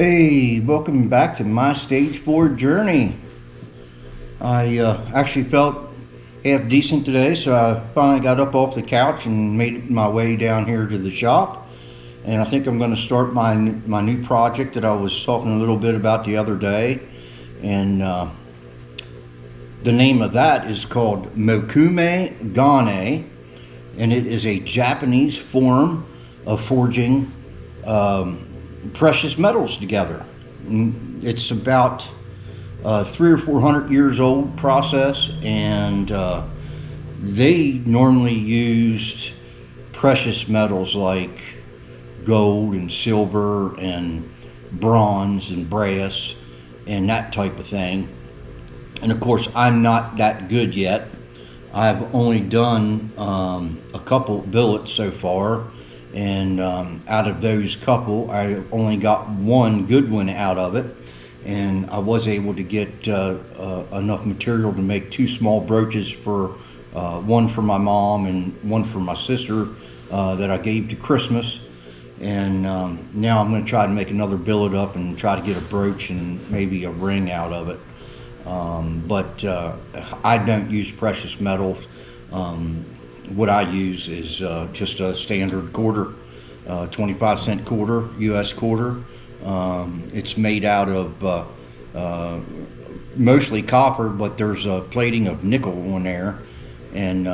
Hey, welcome back to my stage board journey. I actually felt half decent today, so I finally got up off the couch and made my way down here to the shop. And I think I'm going to start my new project that I was talking a little bit about the other day. And the name of that is called Mokume Gane, and it is a Japanese form of forging precious metals together. It's about 300 or 400 years old process, and they normally used precious metals like gold and silver and bronze and brass and that type of thing. And of course, I'm not that good yet. I've only done a couple billets so far, and out of those couple, I only got one good one out of it, and I was able to get enough material to make two small brooches for one for my mom and one for my sister that I gave to Christmas. And now I'm going to try to make another billet up and try to get a brooch and maybe a ring out of it. But I don't use precious metals. What I use is just a standard quarter, 25-cent quarter, U.S. quarter. It's made out of mostly copper, but there's a plating of nickel on there. And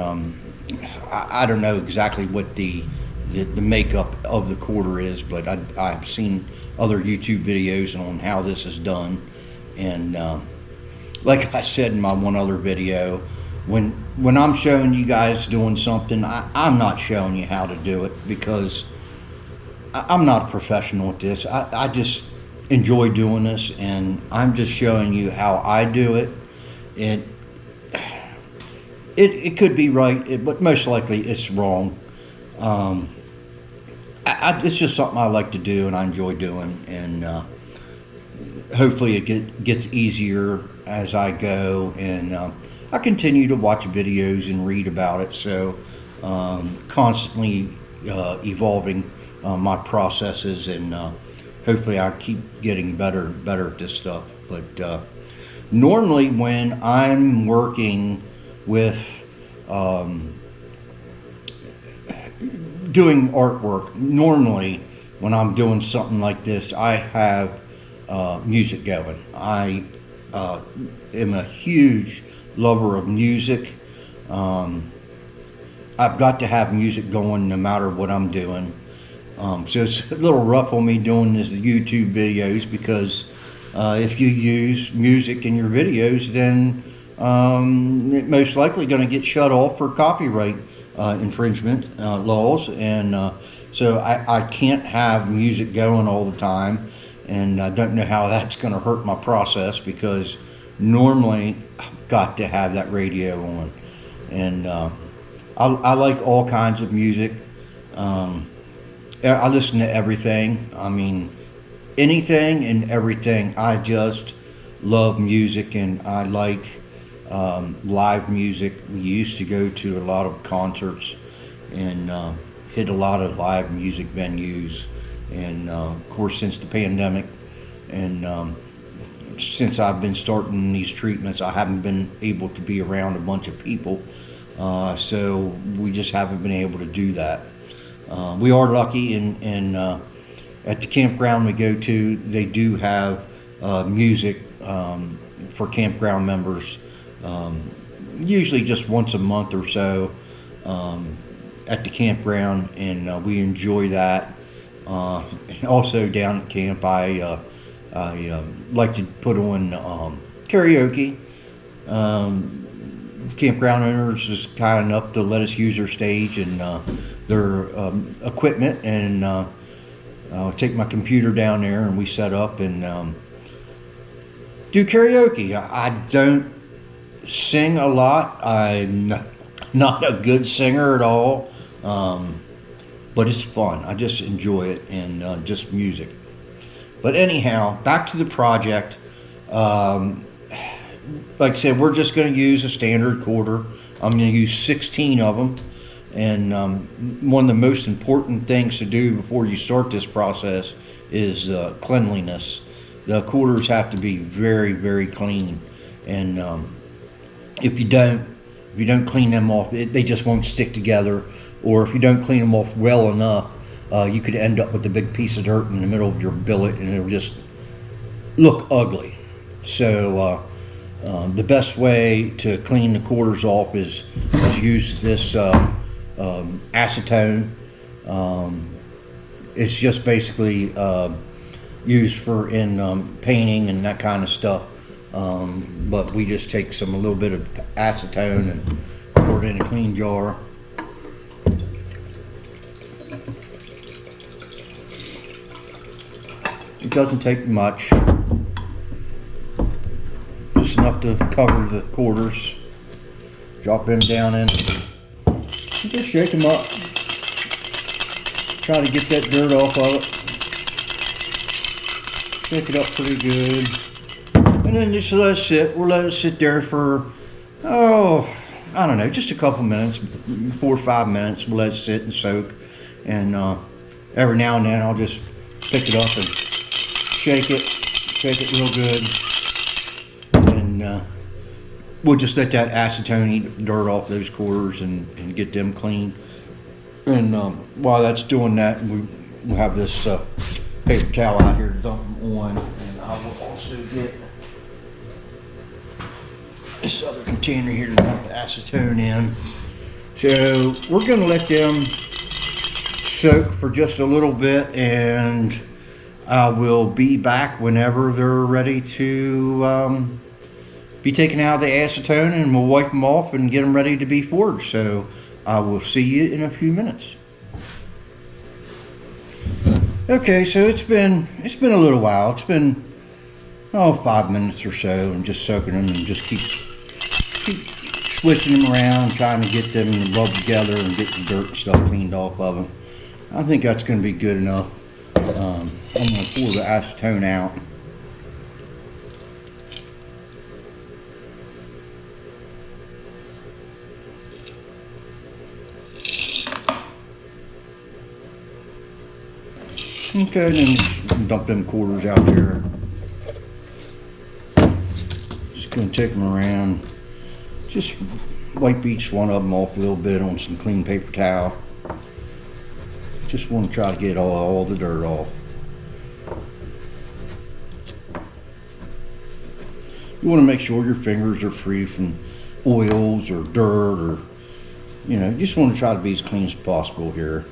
I don't know exactly what the makeup of the quarter is, but I've seen other YouTube videos on how this is done. And like I said in my one other video, when I'm showing you guys doing something, I'm not showing you how to do it, because I'm not a professional at this. I just enjoy doing this, and I'm just showing you how I do it. It could be right, but most likely it's wrong. It's just something I like to do and I enjoy doing, and hopefully it gets easier as I go, and I continue to watch videos and read about it, so constantly evolving my processes, and hopefully I keep getting better and better at this stuff. But normally when I'm working with doing artwork, normally when I'm doing something like this, I have music going. I am a huge lover of music. I've got to have music going no matter what I'm doing. So it's a little rough on me doing this YouTube videos, because if you use music in your videos, then it's most likely going to get shut off for copyright infringement laws. And so I can't have music going all the time, and I don't know how that's going to hurt my process, because normally I've got to have that radio on. And I like all kinds of music. I listen to everything. I mean, anything and everything. I just love music, and I like live music. We used to go to a lot of concerts and hit a lot of live music venues. And of course, since the pandemic, and since I've been starting these treatments, I haven't been able to be around a bunch of people, so we just haven't been able to do that. We are lucky, and at the campground we go to, they do have music for campground members, usually just once a month or so at the campground, and we enjoy that. And also down at camp, I like to put on karaoke. Campground owners is kind enough to let us use their stage and their equipment, and take my computer down there, and we set up and do karaoke. I don't sing a lot. I'm not a good singer at all, but it's fun. I just enjoy it, and just music. But anyhow, back to the project. Like I said, we're just going to use a standard quarter. I'm going to use 16 of them. And one of the most important things to do before you start this process is cleanliness. The quarters have to be very, very clean, and if you don't clean them off, they just won't stick together. Or if you don't clean them off well enough, you could end up with a big piece of dirt in the middle of your billet, and it'll just look ugly. So the best way to clean the quarters off is use this acetone. It's just basically used for in painting and that kind of stuff. But we just take a little bit of acetone and pour it in a clean jar. It doesn't take much, just enough to cover the quarters. Drop them down in, just shake them up. Try to get that dirt off of it. Shake it up pretty good. And then just let it sit. We'll let it sit there for, I don't know, just a couple minutes, 4 or 5 minutes. We'll let it sit and soak. And every now and then I'll just pick it up and shake it real good. And we'll just let that acetone eat dirt off those quarters and get them clean. And while that's doing that, we'll have this paper towel out here to dump them on. And I will also get this other container here to dump the acetone in. So we're going to let them soak for just a little bit, and I will be back whenever they're ready to be taken out of the acetone, and we'll wipe them off and get them ready to be forged. So I will see you in a few minutes. Okay, so it's been a little while. It's been 5 minutes or so, and just soaking them, and just keep switching them around, trying to get them to rub together and get the dirt and stuff cleaned off of them. I think that's going to be good enough. I'm going to pour the acetone out. Okay, then just dump them quarters out there. Just going to take them around. Just wipe each one of them off a little bit on some clean paper towel. Just want to try to get all the dirt off. You want to make sure your fingers are free from oils or dirt, or you just want to try to be as clean as possible here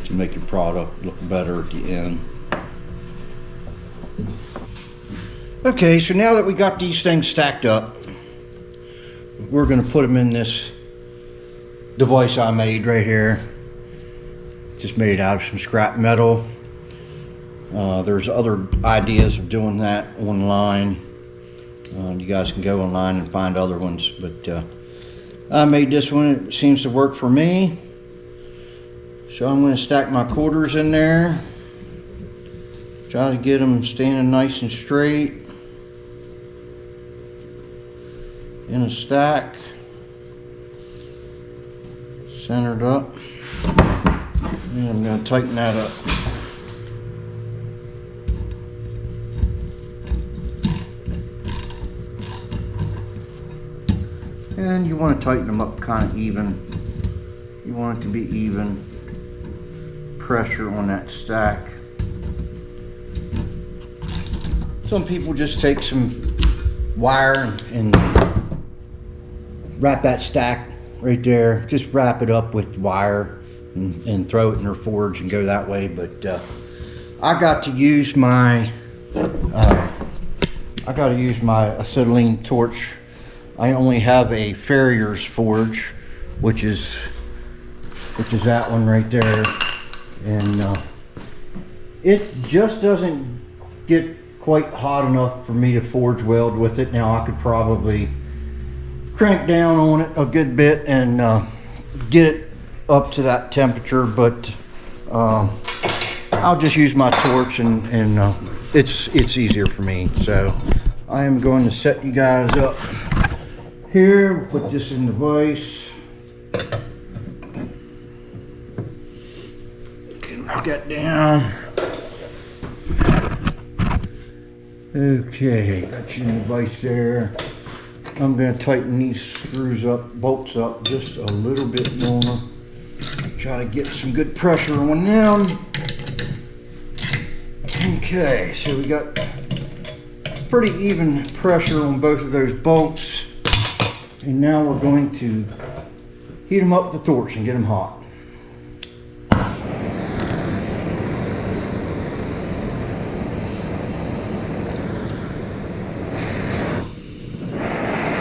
to make your product look better at the end. Okay, so now that we got these things stacked up, we're going to put them in this device I made right here. Just made it out of some scrap metal. There's other ideas of doing that online. You guys can go online and find other ones, but I made this one. It seems to work for me. So I'm going to stack my quarters in there. Try to get them standing nice and straight in a stack, centered up. And I'm going to tighten that up. And you want to tighten them up kind of even. You want it to be even pressure on that stack. Some people just take some wire and wrap that stack right there. Just wrap it up with wire and throw it in their forge and go that way. But I got to use my acetylene torch. I only have a farrier's forge, which is that one right there, and it just doesn't get quite hot enough for me to forge weld with it. Now I could probably crank down on it a good bit and get it up to that temperature, but I'll just use my torch, and it's easier for me. So I am going to set you guys up here. We'll put this in the vise. Knock that down. Okay, got your new vise there. I'm going to tighten these screws up, bolts up just a little bit more. Try to get some good pressure on them. Okay, so we got pretty even pressure on both of those bolts. And now we're going to heat them up with the torch and get them hot.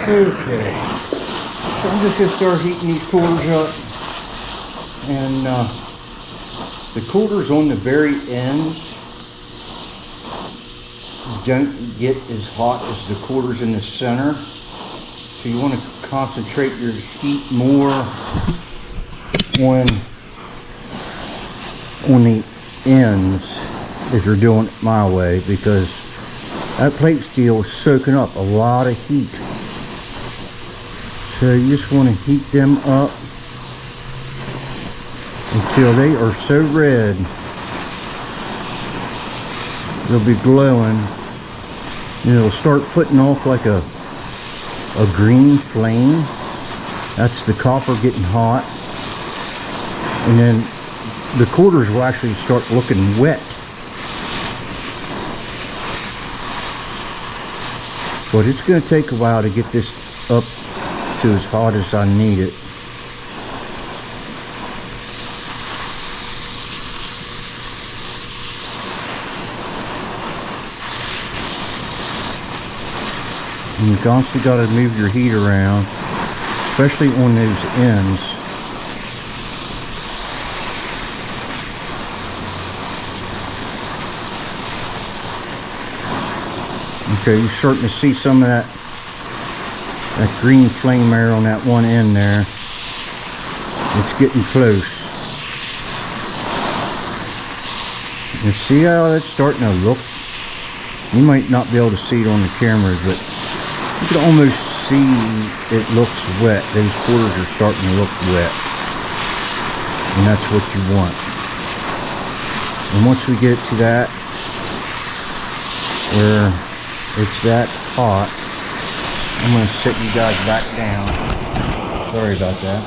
Okay, so I'm just going to start heating these quarters up, and the quarters on the very ends don't get as hot as the quarters in the center, so you want to concentrate your heat more on the ends if you're doing it my way, because that plate steel is soaking up a lot of heat. So you just want to heat them up until they are so red they'll be glowing, and it'll start putting off like a green flame. That's the copper getting hot, and then the quarters will actually start looking wet. But it's going to take a while to get this up to as hot as I need it. And you constantly got to move your heat around, especially on those ends. Okay, you're starting to see some of that green flame there on that one end there. It's getting close. You see how that's starting to look? You might not be able to see it on the cameras, but you can almost see it looks wet. Those quarters are starting to look wet, and that's what you want. And once we get to that where it's that hot, I'm going to sit you guys back down. Sorry about that.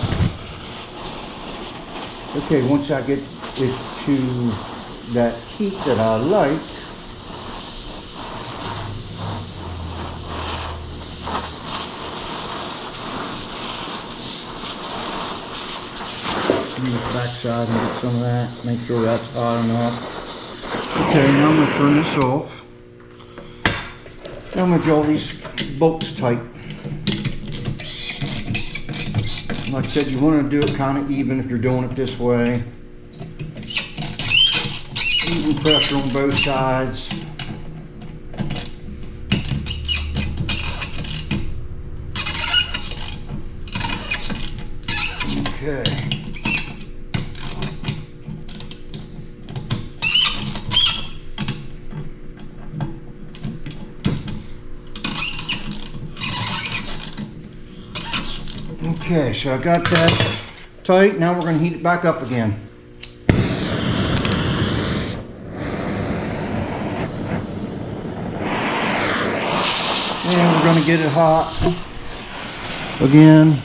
Okay, once I get it to that heat that I like, use the back side and get some of that. Make sure that's hot enough. Okay, now I'm going to turn this off. Now I'm going to draw these bolts tight. Like I said, you want to do it kind of even if you're doing it this way. Even pressure on both sides. Okay. Okay, so I got that tight. Now we're going to heat it back up again. And we're going to get it hot again.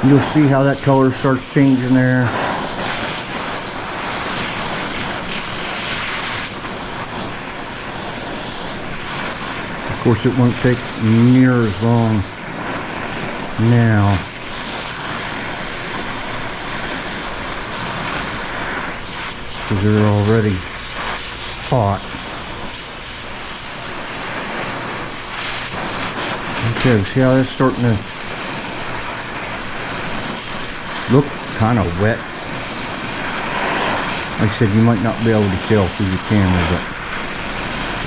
You'll see how that color starts changing there. Of course, it won't take near as long now. Because they're already hot. Okay, see how that's starting to look kind of wet. Like I said, you might not be able to tell through the camera, but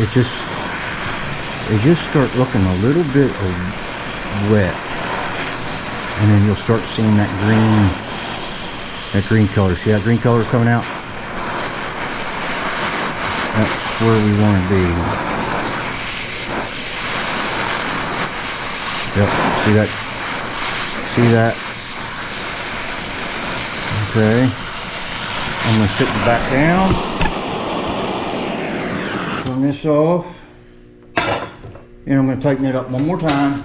it just start looking a little bit wet, and then you'll start seeing that green color. See that green color coming out? That's where we want to be. Yep, see that? See that? Okay. I'm going to sit it back down. Turn this off. And I'm going to tighten it up one more time.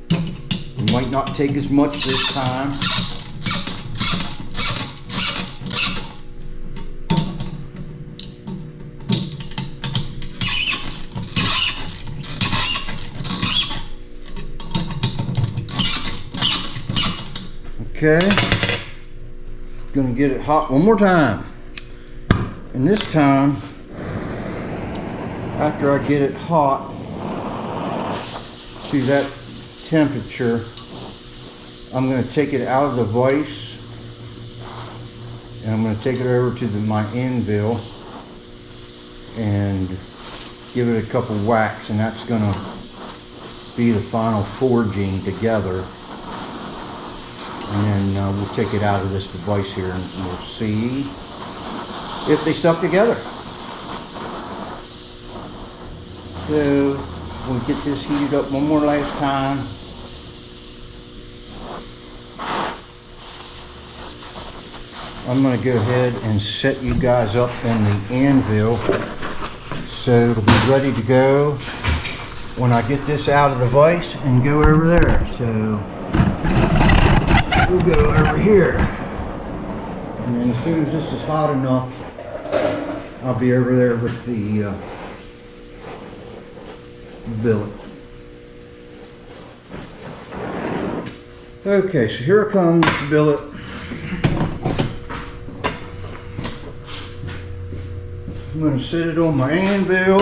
It might not take as much this time. Okay, gonna get it hot one more time, and this time after I get it hot to that temperature, I'm going to take it out of the vise and I'm going to take it over to my anvil and give it a couple whacks, and that's going to be the final forging together. And then we'll take it out of this device here and we'll see if they stuck together. So we'll get this heated up one more last time. I'm going to go ahead and set you guys up in the anvil so it'll be ready to go when I get this out of the vise and go over there. So we'll go over here, and then as soon as this is hot enough, I'll be over there with the billet. Okay, so here comes the billet. I'm going to set it on my anvil,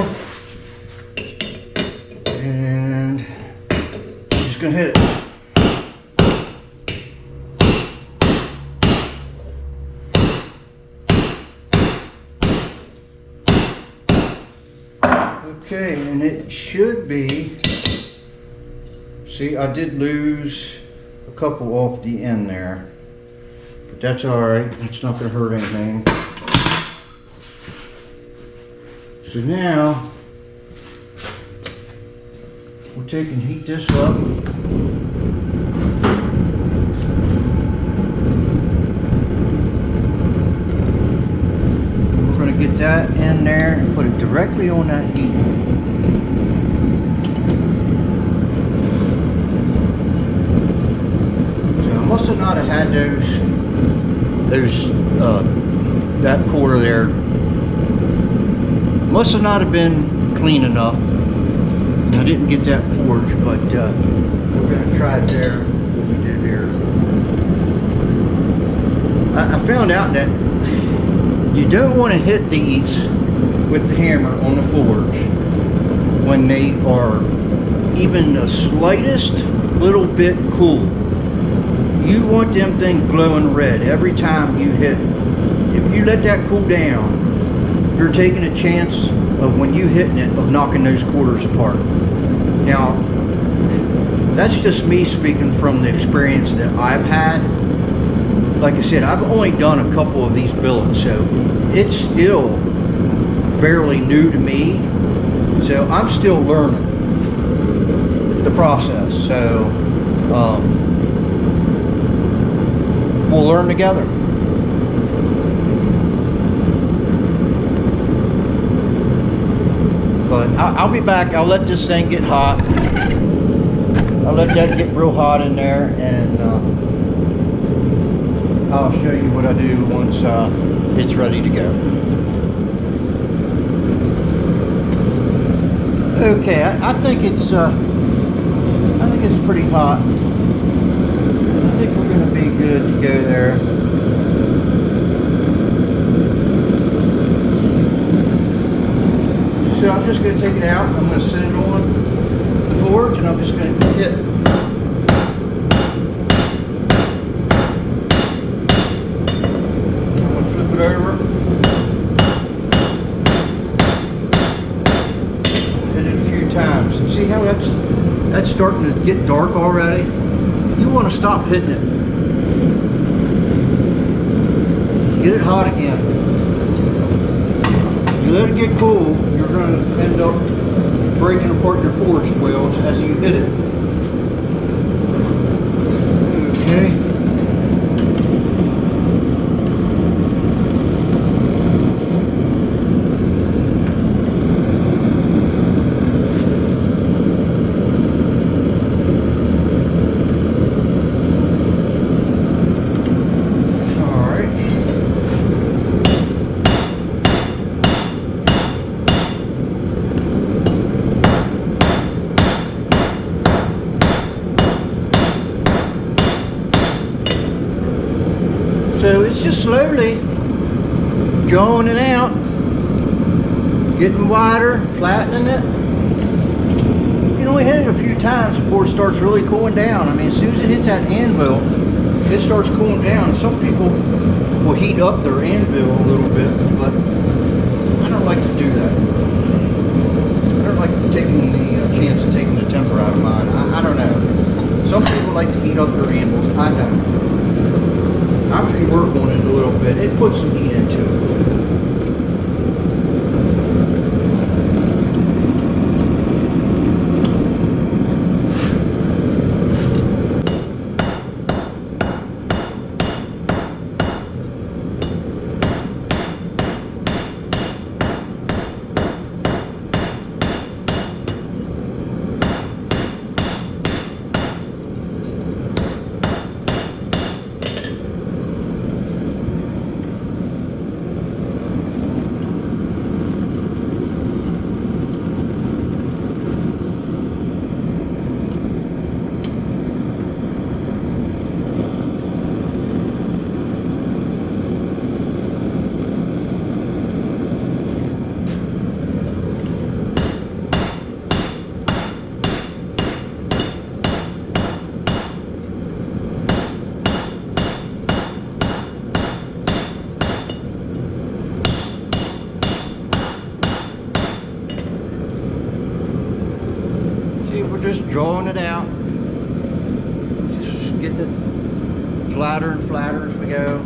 and I'm just going to hit it. Okay, and it should be, see, I did lose a couple off the end there, but that's alright, it's not going to hurt anything. So now, we'll take and heat this up. We're going to get that in there and put it directly on that heat. So I must have not have had that quarter there. Must have not have been clean enough. I didn't get that forged, but we're going to try it there, what we did here. I found out that you don't want to hit these with the hammer on the forge when they are even the slightest little bit cool. You want them things glowing red every time you hit. If you let that cool down, you're taking a chance of, when you hitting it, of knocking those quarters apart. Now, that's just me speaking from the experience that I've had. Like I said, I've only done a couple of these billets, so it's still fairly new to me. So I'm still learning the process. So we'll learn together. But I'll be back. I'll let this thing get hot. I'll let that get real hot in there, and I'll show you what I do once it's ready to go. Okay, I think it's pretty hot. I think we're going to be good to go there. So I'm just going to take it out. I'm going to set it on the forge, and I'm just going to hit. I'm going to flip it over. Hit it a few times. And see how that's starting to get dark already? You want to stop hitting it. Get it hot again. You let it get cool, you're going to end up breaking apart your forge wells as you hit it. Okay. So it's just slowly drawing it out, getting wider, flattening it. You can only hit it a few times before it starts really cooling down. I mean, as soon as it hits that anvil, it starts cooling down. Some people will heat up their anvil a little bit, but I don't like to do that. I don't like taking the chance of taking the temper out of mine. I don't know. Some people like to heat up their anvils. I don't. After you work on it a little bit, it puts some heat into it. Just drawing it out, just getting it flatter and flatter as we go.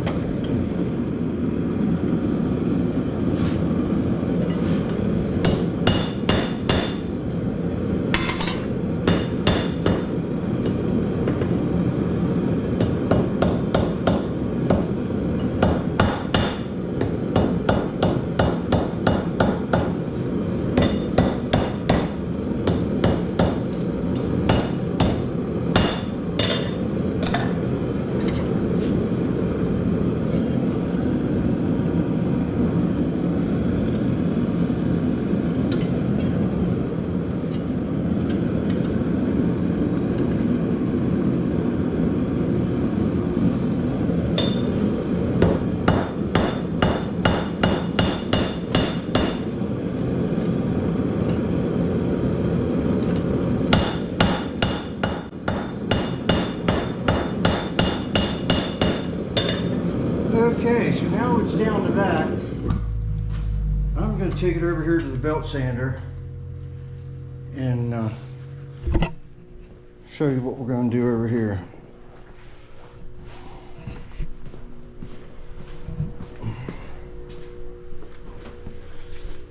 Okay, so now it's down to that. I'm going to take it over here to the belt sander and show you what we're going to do over here.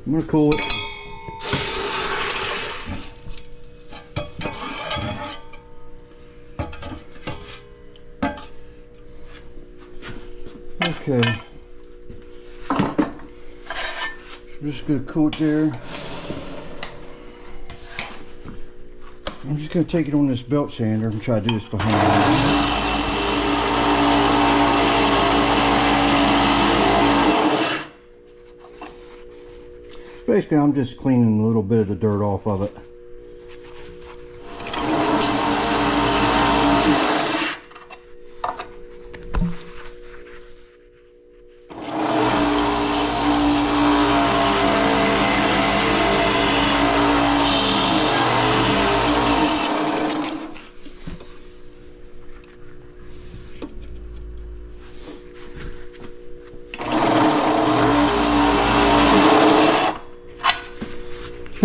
I'm going to cool it. Okay, so I'm just going to cool it there. I'm just going to take it on this belt sander and try to do this behind me. Basically, I'm just cleaning a little bit of the dirt off of it.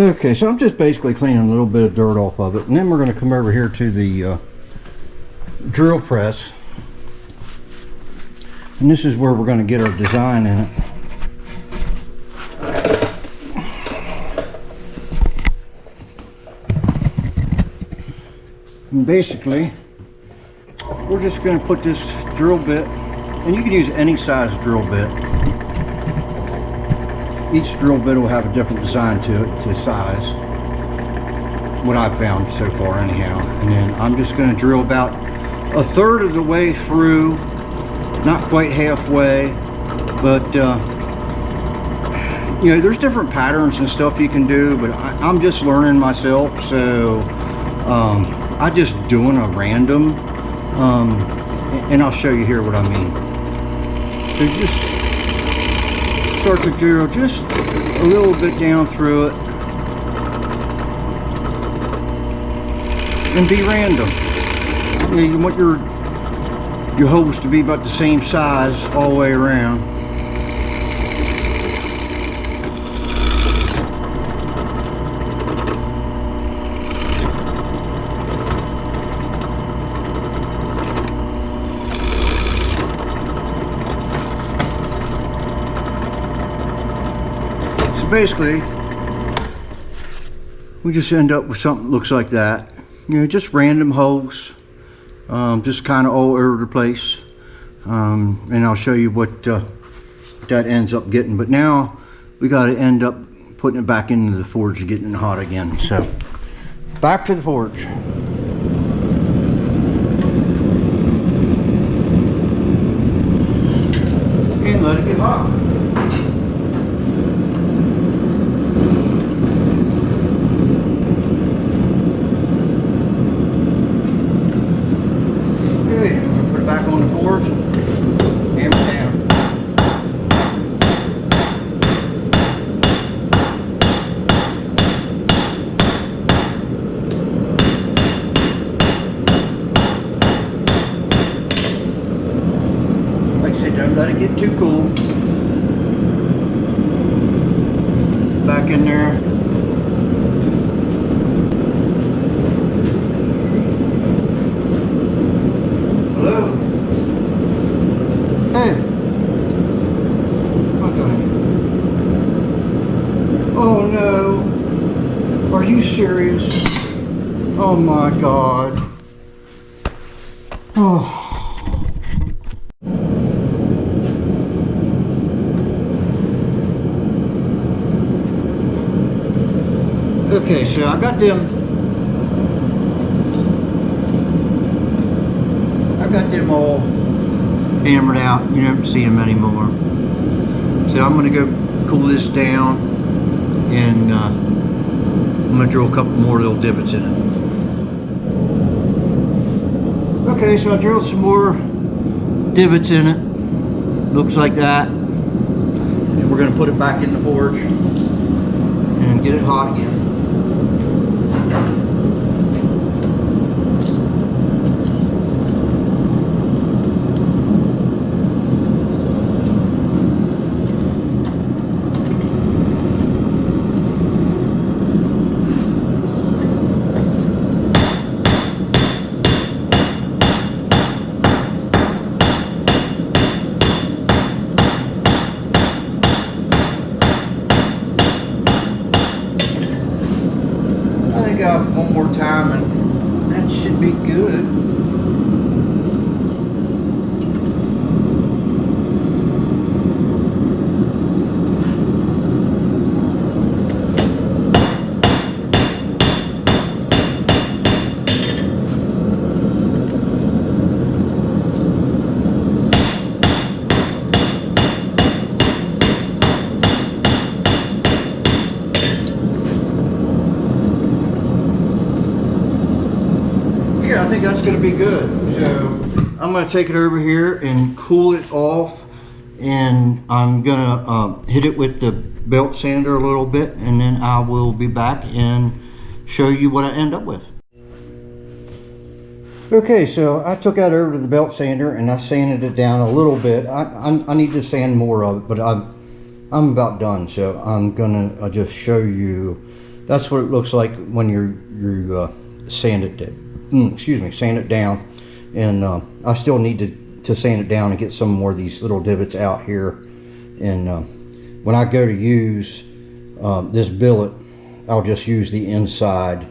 Okay, so I'm just basically cleaning a little bit of dirt off of it, and then we're going to come over here to the drill press, and this is where we're going to get our design in it. And basically, we're just going to put this drill bit, and you can use any size drill bit. Each drill bit will have a different design to it, to size. What I've found so far anyhow. And then I'm just going to drill about a third of the way through, not quite halfway, but you know, there's different patterns and stuff you can do, but I'm just learning myself, so I just doing a random, and I'll show you here what I mean. So just start the drill just a little bit down through it, and be random. You know, you want your holes to be about the same size all the way around. So basically, we just end up with something that looks like that. You know, just random holes. Just kind of all over the place, and I'll show you what that ends up getting. But now we got to end up putting it back into the forge and getting it hot again. So back to the forge. And let it get hot. Back on the forge and hammer down. Like I said, don't let it get too cool. Back in there. Hey. Okay. Oh no. Are you serious? Oh my God. Oh. Okay, so I got them all hammered out. You don't see them anymore. So I'm going to go cool this down, and I'm going to drill a couple more little divots in it. Okay, so I drilled some more divots in it. Looks like that. And we're going to put it back in the forge and get it hot again. One more time and that should be good. Yeah, I think that's going to be good. So I'm going to take it over here and cool it off, and I'm going to hit it with the belt sander a little bit, and then I will be back and show you what I end up with. Okay, so I took that over to the belt sander and I sanded it down a little bit. I need to sand more of it, but I'm about done. So I'm gonna just show you. That's what it looks like when you sand it down. And I still need to sand it down and get some more of these little divots out here. And when I go to use this billet, I'll just use the inside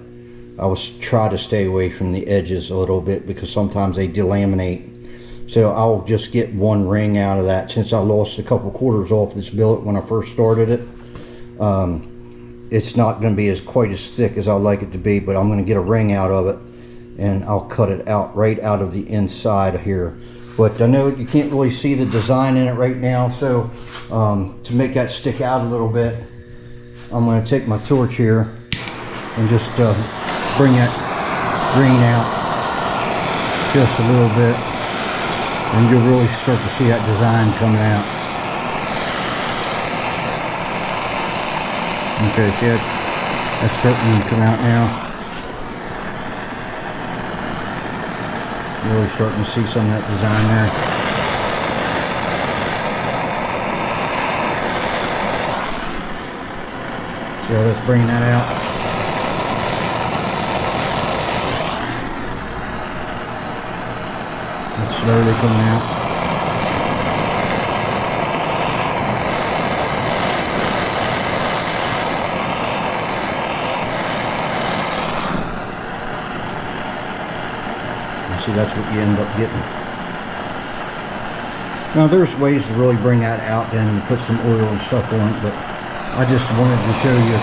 I was try to stay away from the edges a little bit because sometimes they delaminate. So I'll just get one ring out of that, since I lost a couple quarters off this billet when I first started it. It's not going to be quite as thick as I'd like it to be, but I'm going to get a ring out of it, and I'll cut it out right out of the inside here. But I know you can't really see the design in it right now, so to make that stick out a little bit, I'm going to take my torch here and just bring that green out just a little bit, and you'll really start to see that design coming out. Okay, see that's starting to come out now. Really starting to see some of that design there. So let's bring that out. It's slowly coming out. See, that's what you end up getting. Now there's ways to really bring that out and put some oil and stuff on it, but I just wanted to show you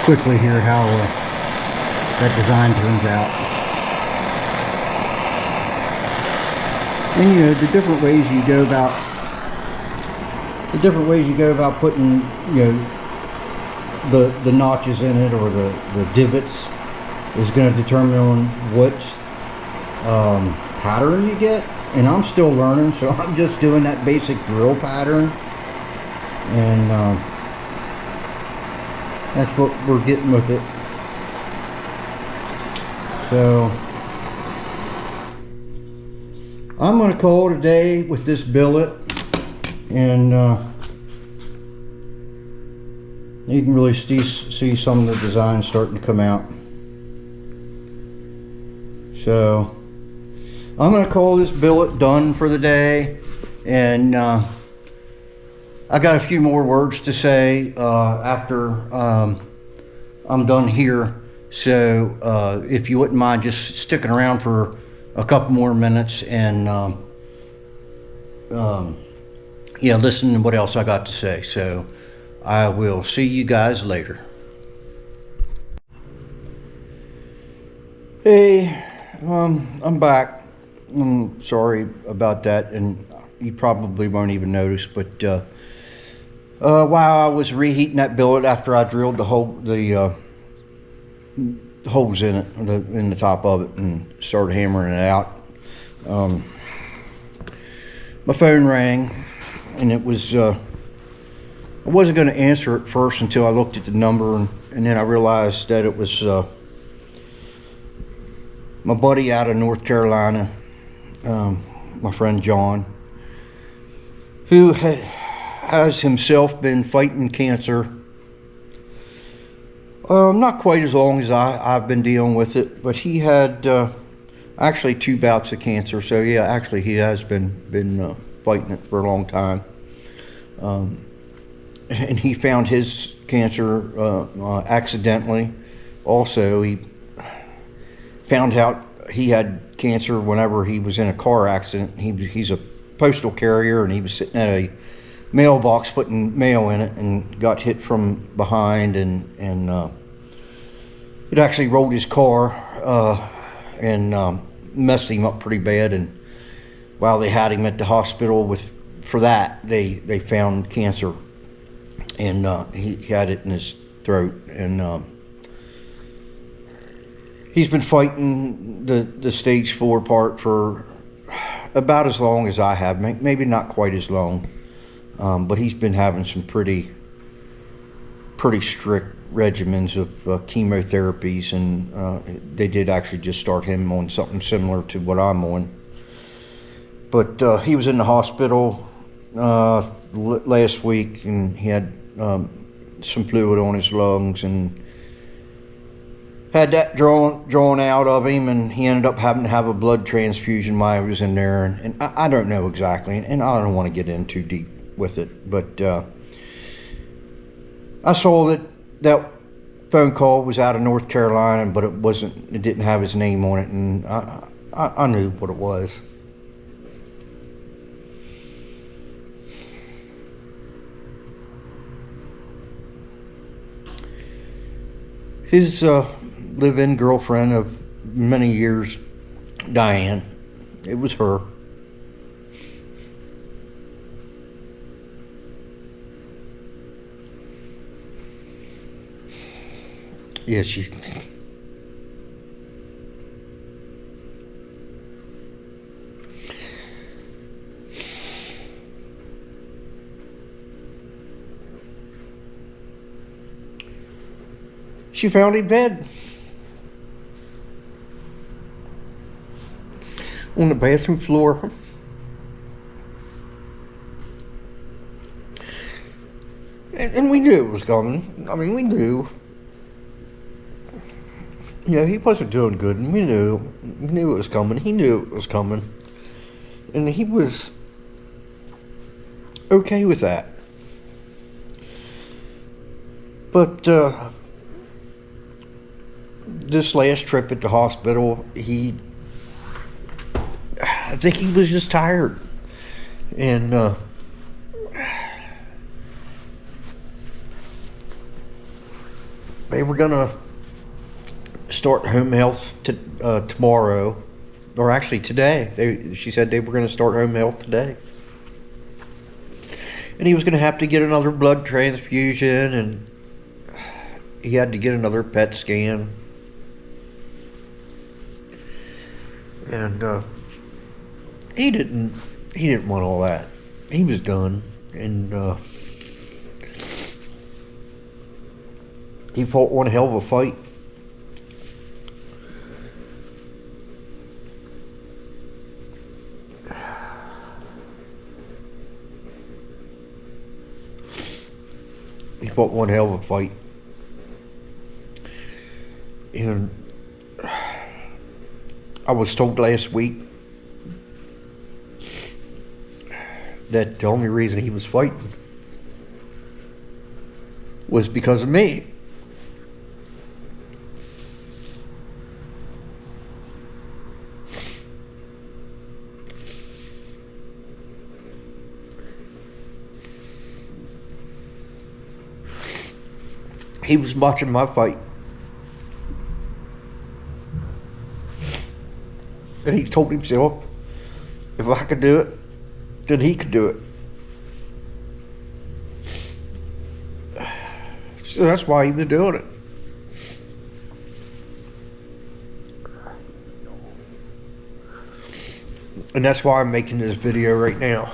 quickly here how that design turns out. And you know, the different ways you go about putting, you know, the notches in it, or the divots, is going to determine on what pattern you get. And I'm still learning, so I'm just doing that basic drill pattern, and that's what we're getting with it. So I'm going to call it a day with this billet, and you can really see some of the design starting to come out. So I'm going to call this billet done for the day, and I got a few more words to say after I'm done here. So if you wouldn't mind just sticking around for a couple more minutes and yeah, listen to what else I got to say. So I will see you guys later. Hey, I'm back. I'm sorry about that, and you probably won't even notice, but while I was reheating that billet after I drilled the holes in it, in the top of it, and started hammering it out, my phone rang, and it was I wasn't going to answer it first until I looked at the number, and then I realized that it was my buddy out of North Carolina, my friend John, who has himself been fighting cancer. Not quite as long as I've been dealing with it, but he had actually 2 bouts of cancer. So yeah, actually he has been fighting it for a long time. And he found his cancer accidentally. Also, he found out he had cancer whenever he was in a car accident. He's a postal carrier, and he was sitting at a mailbox putting mail in it, and got hit from behind, and it actually rolled his car and messed him up pretty bad. And while they had him at the hospital for that, they found cancer, and he had it in his throat, and he's been fighting the stage 4 part for about as long as I have, maybe not quite as long, but he's been having some pretty strict regimens of chemotherapies, and they did actually just start him on something similar to what I'm on. But he was in the hospital last week, and he had some fluid on his lungs, and had that drawn out of him, and he ended up having to have a blood transfusion while he was in there, and I don't know exactly, and I don't want to get in too deep with it, but I saw that phone call was out of North Carolina, but it didn't have his name on it, and I knew what it was. His live-in girlfriend of many years, Diane, it was her. Yeah, she found him dead on the bathroom floor. And we knew it was coming. I mean, we knew. Yeah, he wasn't doing good, and we knew it was coming. He knew it was coming, and he was okay with that. But this last trip at the hospital, I think he was just tired, and they were gonna start home health tomorrow, or actually today. She said they were going to start home health today, and he was going to have to get another blood transfusion, and he had to get another PET scan, and he didn't want all that. He was done, and he fought one hell of a fight. He fought one hell of a fight. And I was told last week that the only reason he was fighting was because of me. He was watching my fight, and he told himself, if I could do it, then he could do it. So that's why he was doing it. And that's why I'm making this video right now.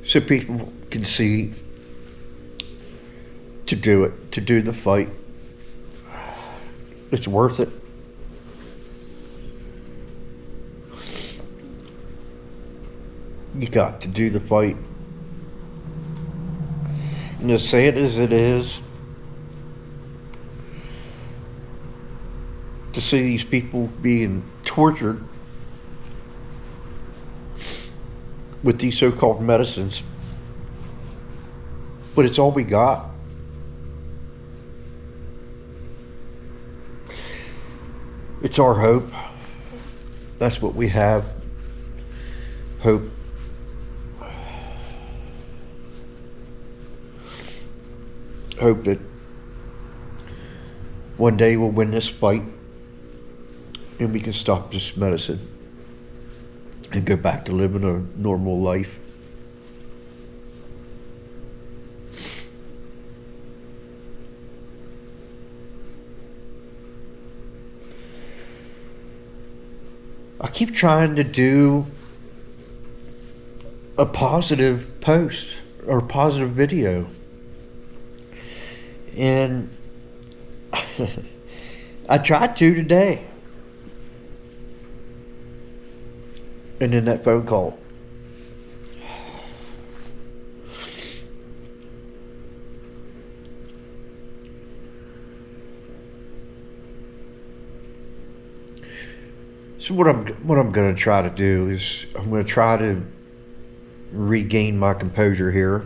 So people can see to do the fight. It's worth it. You got to do the fight. And as sad as it is to see these people being tortured with these so-called medicines, but it's all we got. It's our hope. That's what we have. Hope. Hope that one day we'll win this fight and we can stop this medicine and go back to living a normal life. I keep trying to do a positive post or positive video, and I tried to today. And then that phone call. So what I'm going to try to do is I'm going to try to regain my composure here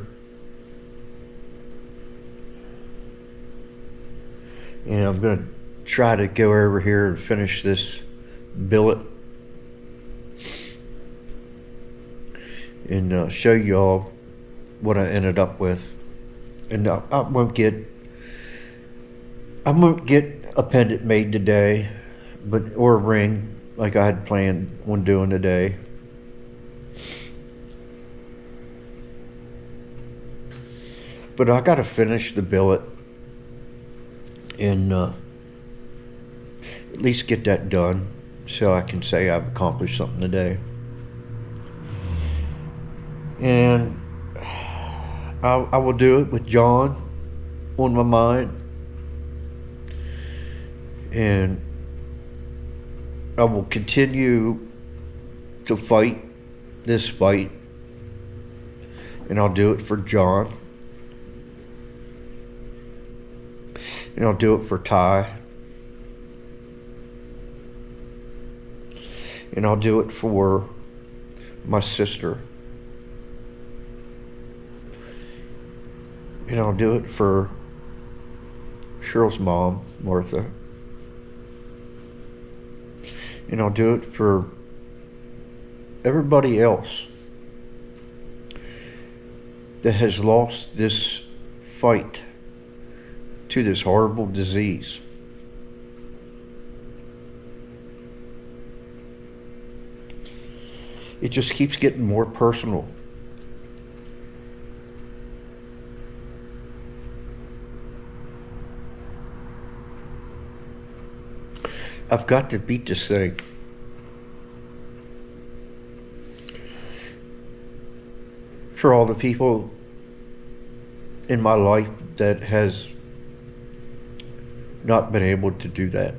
and I'm gonna try to go over here and finish this billet and show y'all what I ended up with. And I won't get a pendant made today, or a ring like I had planned on doing today. But I gotta finish the billet and at least get that done so I can say I've accomplished something today. And I will do it with John on my mind, and I will continue to fight this fight, and I'll do it for John, and I'll do it for Ty, and I'll do it for my sister, and I'll do it for Cheryl's mom, Martha, and I'll do it for everybody else that has lost this fight to this horrible disease. It just keeps getting more personal. I've got to beat this thing. For all the people in my life that has not been able to do that.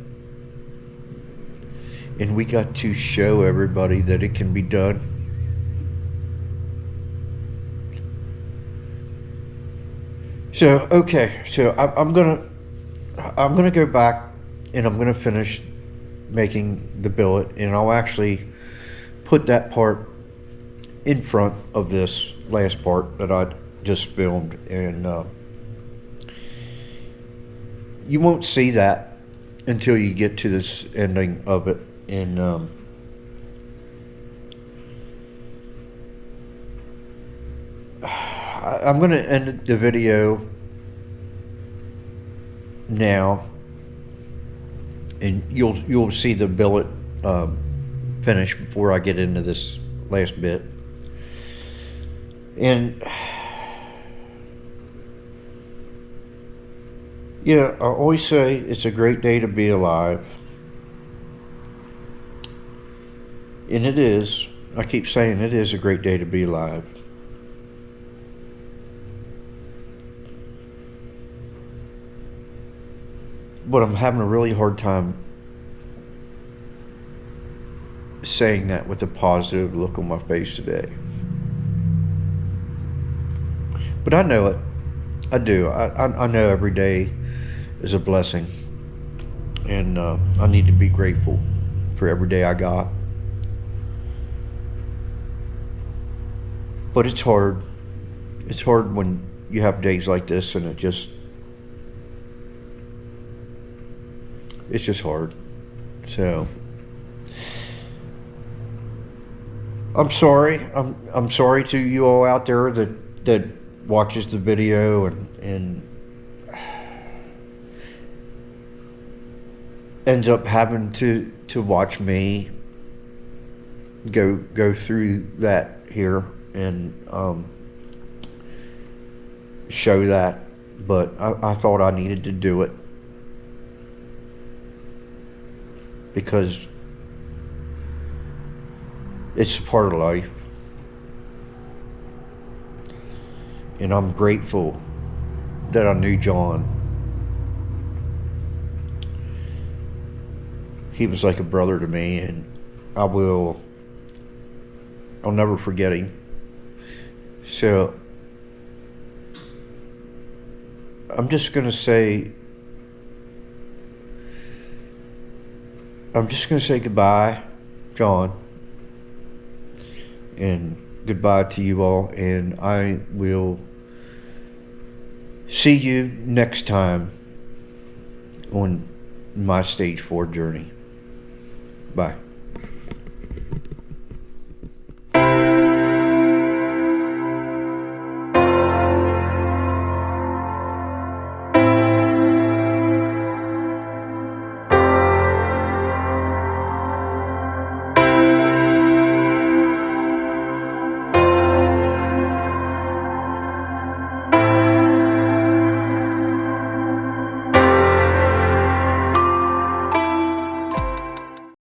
And we got to show everybody that it can be done. So, okay, so I'm gonna go back and I'm gonna finish making the billet, and I'll actually put that part in front of this last part that I just filmed, and you won't see that until you get to this ending of it. And I'm gonna end the video now, and you'll see the billet finish before I get into this last bit. And yeah, I always say it's a great day to be alive, and it is. I keep saying it is a great day to be alive. But I'm having a really hard time saying that with a positive look on my face today. But I know it. I do. I know every day is a blessing. And I need to be grateful for every day I got. But it's hard. It's hard when you have days like this, and it's just hard. So I'm sorry. I'm sorry to you all out there that watches the video and ends up having to watch me go through that here and show that. But I thought I needed to do it because it's part of life. And I'm grateful that I knew John. He was like a brother to me, and I'll never forget him. So I'm just gonna say goodbye, John, and goodbye to you all, and I will see you next time on my stage 4 journey. Bye.